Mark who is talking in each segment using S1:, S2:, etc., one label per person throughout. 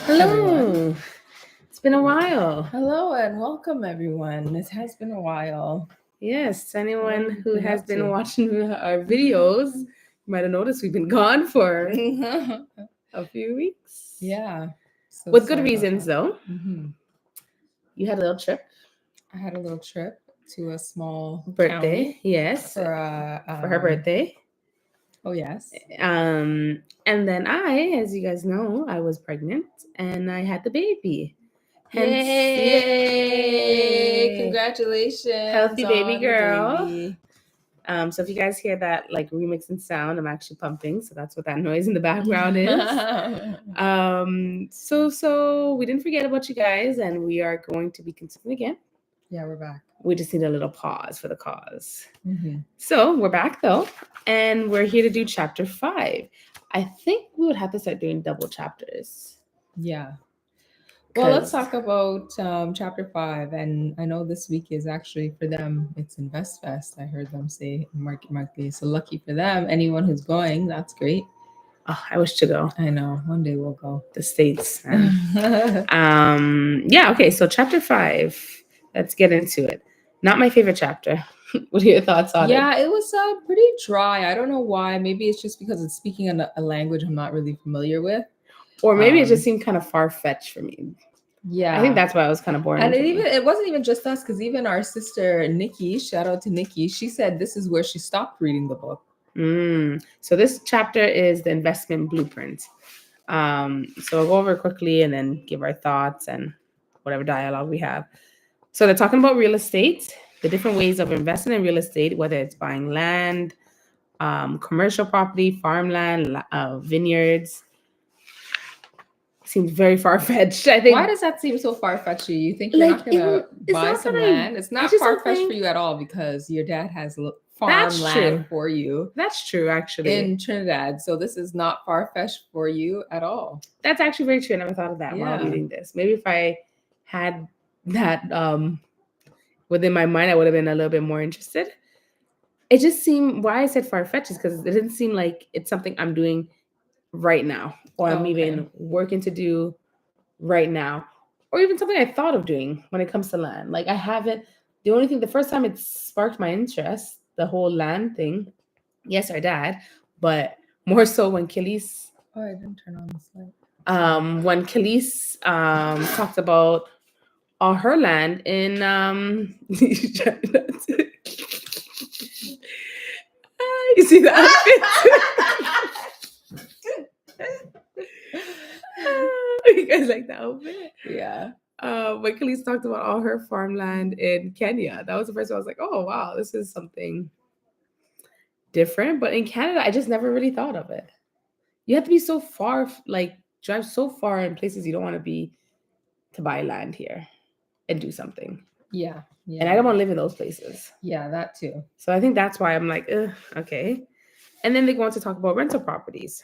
S1: Hello. It's been a while.
S2: Hello and welcome, everyone. It has been a while.
S1: Yes,
S2: What have
S1: anyone
S2: you
S1: who
S2: been
S1: has
S2: up
S1: been
S2: to?
S1: watching our videos might have noticed we've been gone for a few weeks.
S2: Yeah. So
S1: With good
S2: sorry about
S1: reasons,
S2: that.
S1: though.
S2: hmm
S1: You had a little trip,
S2: I had a little trip to a small
S1: birthday,
S2: county
S1: yes,
S2: for
S1: for her birthday.
S2: oh yes.
S1: And then as you guys know, I was pregnant and I had the baby. Hence,
S2: Yay!
S1: yay!
S2: Congratulations
S1: Healthy baby
S2: on the
S1: girl.
S2: baby.
S1: So if you guys hear that like remixing sound, I'm actually pumping, so that's what that noise in the background is. So we didn't forget about you guys, and we are going to be consistent again.
S2: Yeah, we're back.
S1: We just need a little pause for the cause.
S2: Mm-hmm.
S1: So we're back though, and we're here to do chapter 5. I think we would have to start doing double chapters.
S2: Yeah. Well, let's
S1: 'Cause-
S2: talk about chapter 5. And I know this week is actually for them, it's Invest Fest. I heard them say market. So lucky for them. Anyone who's going, that's great.
S1: Oh, I wish to go.
S2: I know. One day we'll go.
S1: The States. Yeah, okay, so chapter 5. Let's get into it. Not my favorite chapter. What are your thoughts on it?
S2: Yeah, it was pretty dry. I don't know why. Maybe it's just because it's speaking a language I'm not really familiar with.
S1: Or maybe it just seemed kind of far-fetched for me.
S2: Yeah,
S1: I think that's why it was kind of boring.
S2: And it wasn't even just us, because even our sister Nikki, shout out to Nikki, she said this is where she stopped reading the book.
S1: So this chapter is the investment blueprint. So I'll go over it quickly and then give our thoughts and whatever dialogue we have. So they're talking about real estate, the different ways of investing in real estate, whether it's buying land, commercial property, farmland, vineyards. Seems very far-fetched. I think.
S2: Why does that seem so far-fetched to you? You think you're not gonna buy some land? It's not far-fetched for you at all, because your dad has farmland for you.
S1: That's true, actually.
S2: In Trinidad. So this is not far-fetched for you at all.
S1: That's actually very true. I never thought of that while reading this. Maybe if I had that within my mind, I would have been a little bit more interested. It just seemed, why I said far-fetched is because it didn't seem like it's something I'm doing right now, or I'm even working to do right now, or even something I thought of doing when it comes to land. Like I haven't, the first time it sparked my interest, the whole land thing, yes, our dad, but more so when Khalees.
S2: Oh, I didn't turn on the slide.
S1: When Khalees talked about all her land in you see that outfit? You guys like that outfit?
S2: Yeah.
S1: When Khalees talked about all her farmland in Kenya, that was the first one I was like, oh wow, this is something different. But in Canada, I just never really thought of it. You have to be so far, like drive so far in places you don't want to be to buy land here and do something.
S2: Yeah.
S1: And I don't want to live in those places.
S2: Yeah, that too.
S1: So I think that's why I'm like, okay. And then they go on to talk about rental properties.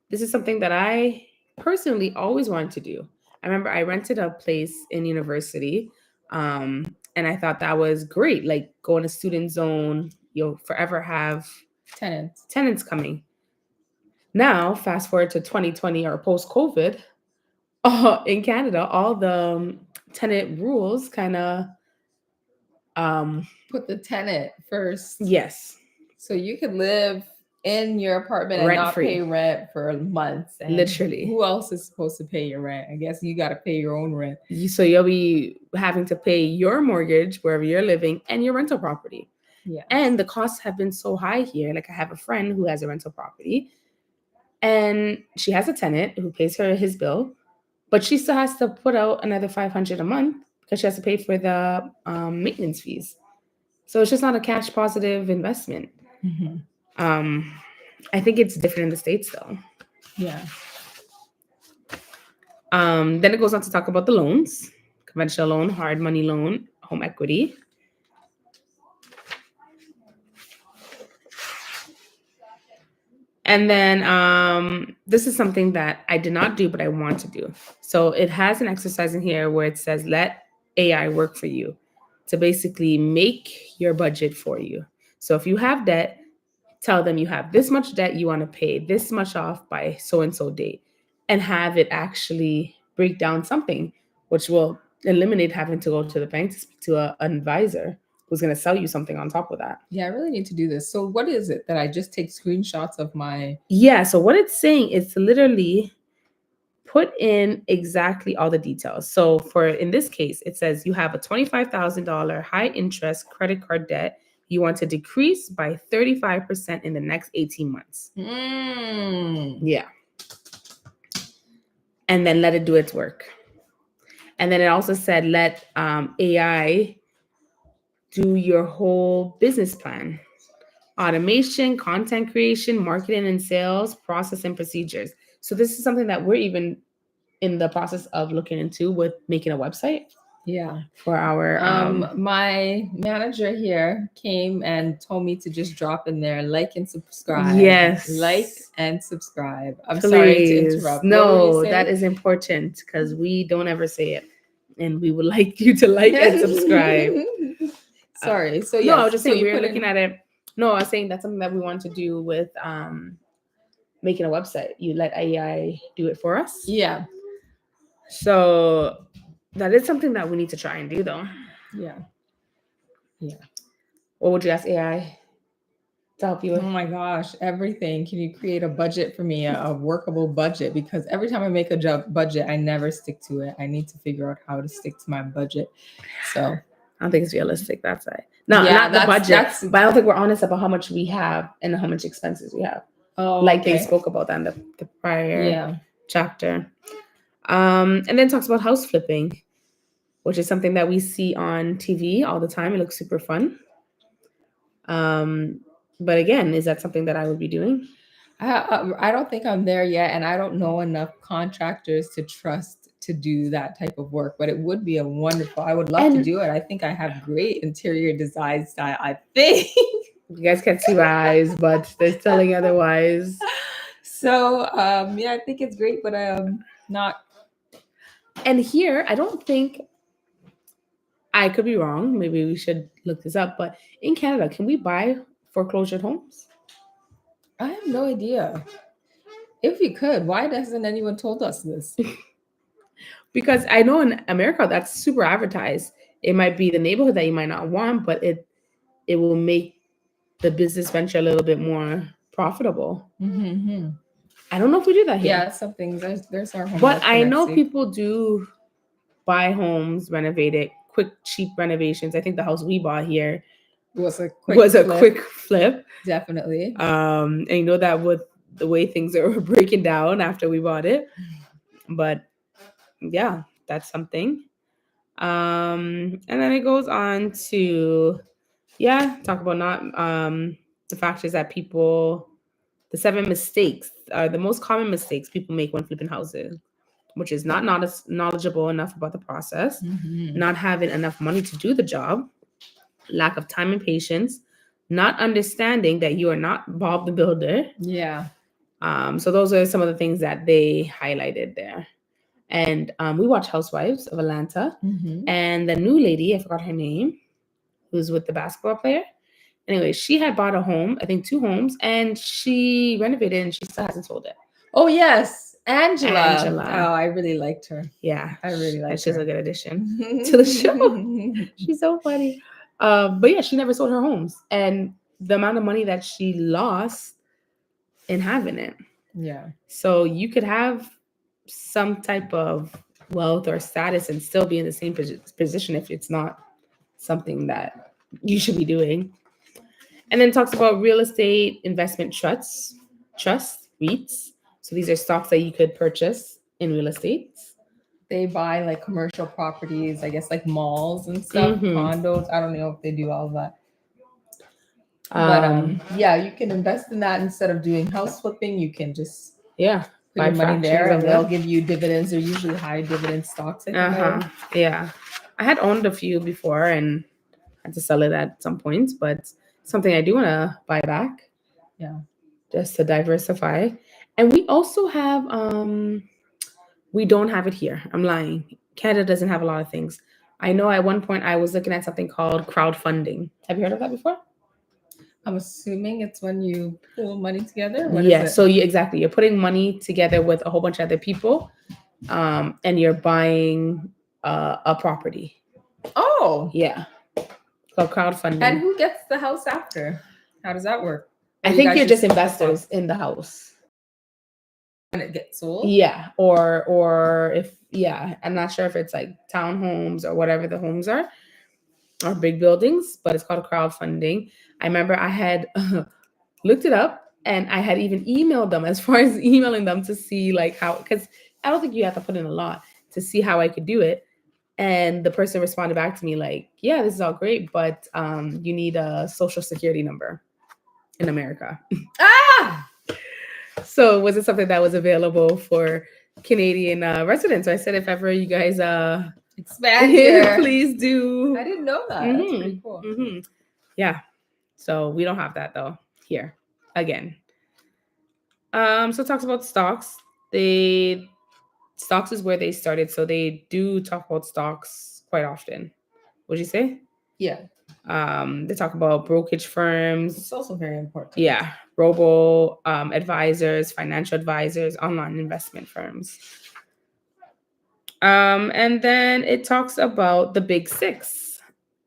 S1: This is something that I personally always wanted to do. I remember I rented a place in university, and I thought that was great. Like go in a student zone, you'll forever have tenants coming. Now, fast forward to 2020 or post-COVID, in Canada, all the tenant rules kind of
S2: put the tenant first.
S1: Yes.
S2: So you could live in your apartment and not pay rent for months. And
S1: literally.
S2: Who else is supposed to pay your rent? I guess you got to pay your own rent.
S1: So you'll be having to pay your mortgage wherever you're living and your rental property. Yeah. And the costs have been so high here. Like I have a friend who has a rental property and she has a tenant who pays her his bill, but she still has to put out another $500 a month because she has to pay for the maintenance fees. So it's just not a cash positive investment. Mm-hmm. I think it's different in the States though.
S2: Yeah.
S1: Then it goes on to talk about the loans: conventional loan, hard money loan, home equity. And then this is something that I did not do, but I want to do. So it has an exercise in here where it says, let AI work for you, to basically make your budget for you. So if you have debt, tell them you have this much debt you want to pay this much off by so-and-so date. and have it actually break down something, which will eliminate having to go to the bank to speak to an advisor who's going to sell you something on top of that.
S2: Yeah, I really need to do this. So what is it that I just take screenshots of my...
S1: Yeah, so what it's saying is to literally put in exactly all the details. So for in this case, it says you have a $25,000 high interest credit card debt you want to decrease by 35% in the next 18 months. Yeah. And then let it do its work. And then it also said let AI do your whole business plan. Automation, content creation, marketing and sales, process and procedures. So this is something that we're even in the process of looking into with making a website.
S2: Yeah.
S1: For our
S2: my manager here came and told me to just drop in there, like and subscribe.
S1: Yes.
S2: Like and subscribe. I'm
S1: Please.
S2: sorry to interrupt.
S1: No, that is important because we don't ever say it. And we would like you to like and subscribe.
S2: Sorry. So
S1: yeah. No, I was just saying we were looking
S2: in...
S1: at it. No, I was saying that's something that we want to do with making a website. You let AI do it for us.
S2: Yeah.
S1: So that is something that we need to try and do though.
S2: Yeah. Yeah.
S1: What would you ask AI to help you with?
S2: Oh my gosh, everything. Can you create a budget for me, a workable budget? Because every time I make a budget, I never stick to it. I need to figure out how to stick to my budget. So
S1: I don't think it's realistic. That's right. No, not the budget. But I don't think we're honest about how much we have and how much expenses we have.
S2: Oh,
S1: like they spoke about that in the prior chapter. And then talks about house flipping, which is something that we see on TV all the time. It looks super fun. But again, is that something that I would be doing?
S2: I don't think I'm there yet, and I don't know enough contractors to trust to do that type of work. But it would be a wonderful. I would love to do it. I think I have great interior design style. I think
S1: you guys can't see my eyes, but they're telling otherwise.
S2: So yeah, I think it's great, but not.
S1: And here, I don't think. I could be wrong. Maybe we should look this up. But in Canada, can we buy foreclosure homes?
S2: I have no idea. If we could, why hasn't anyone told us this?
S1: Because I know in America that's super advertised. It might be the neighborhood that you might not want, but it will make the business venture a little bit more profitable.
S2: Mm-hmm.
S1: I don't know if we do that here.
S2: Yeah, some things. There's our home.
S1: But I know people do buy homes, renovate it, quick, cheap renovations. I think the house we bought here
S2: was a
S1: quick flip.
S2: Definitely.
S1: And you know that with the way things are breaking down after we bought it. But yeah, that's something. And then it goes on to talk about not the factors that the 7 mistakes are the most common mistakes people make when flipping houses, which is not knowledgeable enough about the process, not having enough money to do the job, lack of time and patience, not understanding that you are not Bob the Builder.
S2: Yeah.
S1: So those are some of the things that they highlighted there. And we watch Housewives of Atlanta, and the new lady, I forgot her name, who's with the basketball player. Anyway, she had bought a home, I think 2 homes, and she renovated and she still hasn't sold it.
S2: Oh, yes. Angela. Oh, I really liked her.
S1: Yeah.
S2: I really liked her.
S1: She's a good addition to the show. She's so funny. But yeah, she never sold her homes. And the amount of money that she lost in having it.
S2: Yeah.
S1: So you could have some type of wealth or status and still be in the same position if it's not something that you should be doing. And then talks about real estate investment trusts, REITs. So these are stocks that you could purchase in real estate.
S2: They buy like commercial properties, I guess like malls and stuff, condos. I don't know if they do all of that. But yeah, you can invest in that instead of doing house flipping. You can just put your money there, and they'll give you dividends. They're usually high dividend stocks.
S1: Yeah, I had owned a few before and had to sell it at some point, but something I do want to buy back.
S2: Yeah,
S1: just to diversify. And we also have we don't have it here. I'm lying. Canada doesn't have a lot of things. I know at one point I was looking at something called crowdfunding. Have you heard of that before?
S2: I'm assuming it's when you pool money together. What
S1: Yeah,
S2: is it?
S1: so you're putting money together with a whole bunch of other people, and you're buying a property.
S2: Oh,
S1: Yeah, called crowdfunding.
S2: and who gets the house after? How does that work? Or
S1: I
S2: you
S1: think
S2: guys
S1: you're just
S2: keep the
S1: investors
S2: funds
S1: in the house.
S2: when it gets sold.
S1: Yeah, or if I'm not sure if it's like townhomes or whatever the homes are, or big buildings, but it's called crowdfunding. I remember I had looked it up and I had even emailed them as far as emailing them to see like how, because I don't think you have to put in a lot to see how I could do it. And the person responded back to me like, yeah, this is all great, but you need a social security number in America.
S2: Ah,
S1: So was it something that was available for Canadian residents? So I said, if ever you guys
S2: expand here.
S1: please do.
S2: I didn't know that. That's pretty cool.
S1: Yeah. So we don't have that though here again. So it talks about stocks. Stocks is where they started, so they do talk about stocks quite often. What'd you say?
S2: Yeah.
S1: They talk about brokerage firms.
S2: It's also very important.
S1: Yeah, robo advisors, financial advisors, online investment firms. And then it talks about the big six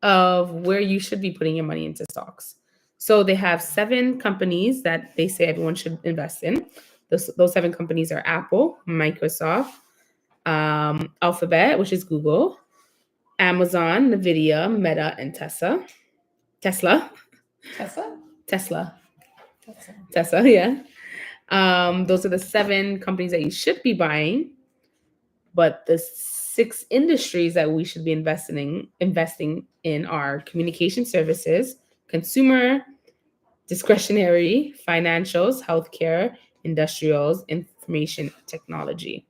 S1: of where you should be putting your money into stocks. So they have 7 companies that they say everyone should invest in. Those 7 companies are Apple, Microsoft, Alphabet, which is Google, Amazon, Nvidia, Meta, and Tesla. Tesla. Yeah. Those are the 7 companies that you should be buying. But the 6 industries that we should be investing in are communication services, consumer, discretionary, financials, healthcare, industrials, information technology.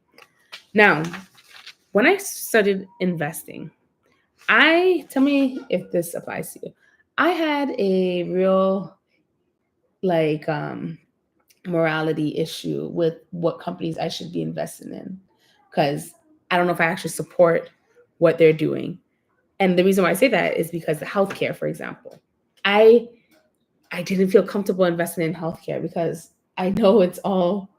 S1: Now, when I started investing, tell me if this applies to you. I had a real like morality issue with what companies I should be investing in, because I don't know if I actually support what they're doing. And the reason why I say that is because the healthcare, for example, I didn't feel comfortable investing in healthcare because I know it's all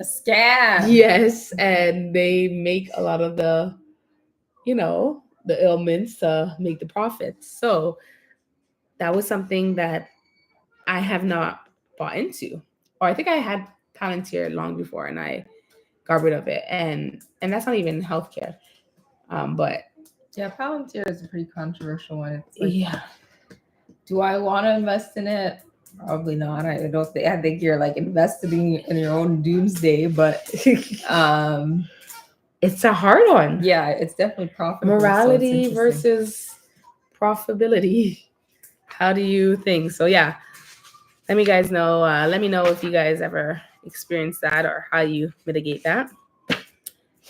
S2: a scam.
S1: Yes, and they make a lot of the ailments to make the profits. So that was something that I have not bought into. Or I think I had Palantir long before and I got rid of it. And that's not even healthcare. But
S2: yeah, Palantir is a pretty controversial one. It's like,
S1: yeah.
S2: Do I want to invest in it? Probably not. I don't think. I think you're like investing in your own doomsday, but
S1: it's a hard one.
S2: Yeah, it's definitely profitable.
S1: Morality versus profitability. How do you think? So yeah, let me guys know. Let me know if you guys ever experience that or how you mitigate that.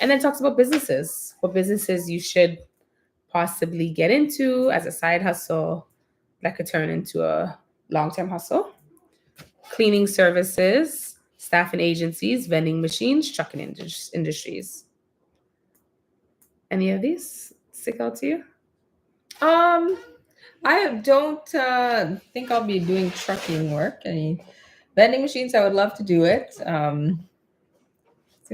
S1: And then talks about businesses. What businesses you should possibly get into as a side hustle that could turn into a long-term hustle. Cleaning services, staffing agencies, vending machines, trucking industries. Any of these stick out to you?
S2: I don't think I'll be doing trucking work. Any vending machines, I would love to do it. Seems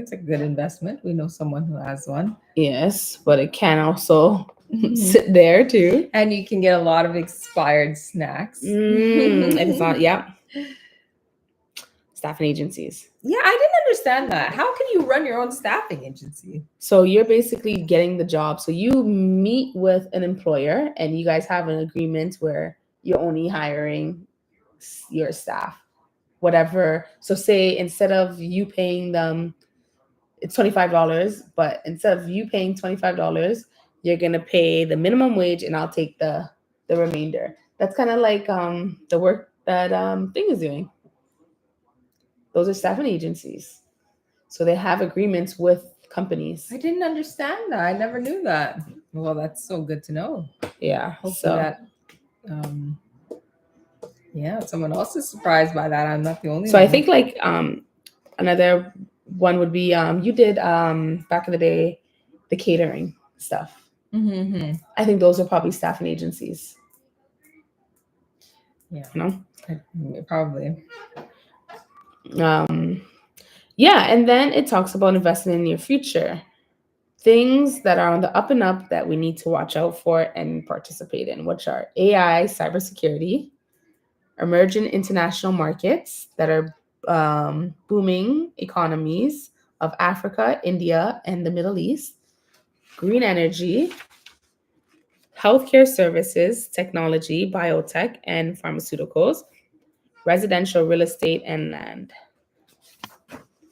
S2: like a good investment. We know someone who has one.
S1: Yes, but it can also sit there too.
S2: And you can get a lot of expired snacks.
S1: If it's not, yeah. Staffing agencies.
S2: Yeah, I didn't understand that. How can you run your own staffing agency?
S1: So you're basically getting the job. So you meet with an employer and you guys have an agreement where you're only hiring your staff, whatever. So say instead of you paying them, it's $25, but instead of you paying $25, you're gonna pay the minimum wage and I'll take the remainder. That's kind of like the work that Thing is doing. Those are staffing agencies. So they have agreements with companies.
S2: I didn't understand that. I never knew that. Well, that's so good to know.
S1: Yeah.
S2: Hopefully that someone else is surprised by that. I'm not the only one.
S1: So I think like another one would be you did back in the day the catering stuff. I think those are probably staffing agencies.
S2: Yeah.
S1: You know?
S2: Probably.
S1: Yeah, and then it talks about investing in your future. Things that are on the up and up that we need to watch out for and participate in, which are AI, cybersecurity, emerging international markets that are booming economies of Africa, India, and the Middle East, green energy, healthcare services, technology, biotech, and pharmaceuticals, residential real estate, and land.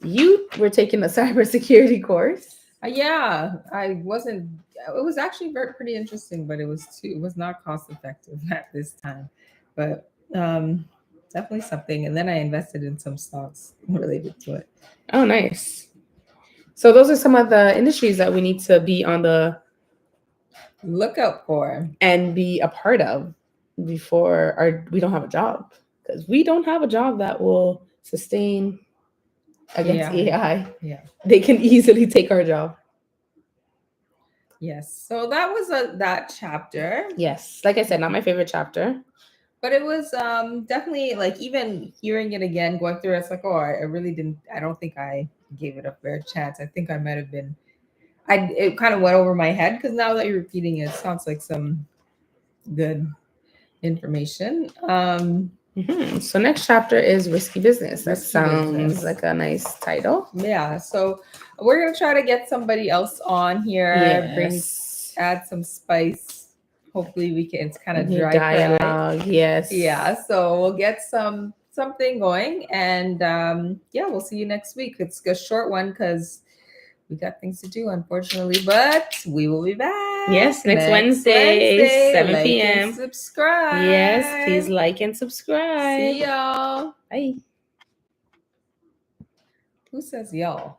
S1: You were taking a cybersecurity course.
S2: Yeah, I wasn't. It was actually pretty interesting, but it was not cost effective at this time. But definitely something. And then I invested in some stocks related to it.
S1: Oh, nice. So those are some of the industries that we need to be on the
S2: lookout for
S1: and be a part of before we don't have a job, because we don't have a job that will sustain against AI.
S2: Yeah,
S1: they can easily take our job.
S2: Yes. So that was that chapter.
S1: Yes, like I said, not my favorite chapter,
S2: but it was definitely, like, even hearing it again, going through it, it's like, oh, I really didn't. I don't think I gave it a fair chance. I think I might have been. It kind of went over my head, because now that you're repeating it, it sounds like some good information.
S1: So next chapter is risky business. That
S2: Risky
S1: sounds
S2: business.
S1: like a nice title.
S2: Yeah. So we're gonna try to get somebody else on here.
S1: Yes.
S2: Add some spice. Hopefully we can. It's kind of dry
S1: dialogue. Yes.
S2: Yeah. So we'll get something going, and yeah, we'll see you next week. It's a short one because we got things to do, unfortunately, but we will be back.
S1: Yes, next Wednesday, 7
S2: like
S1: p.m.
S2: And subscribe.
S1: Yes, please like and subscribe.
S2: See y'all.
S1: Bye.
S2: Who says y'all?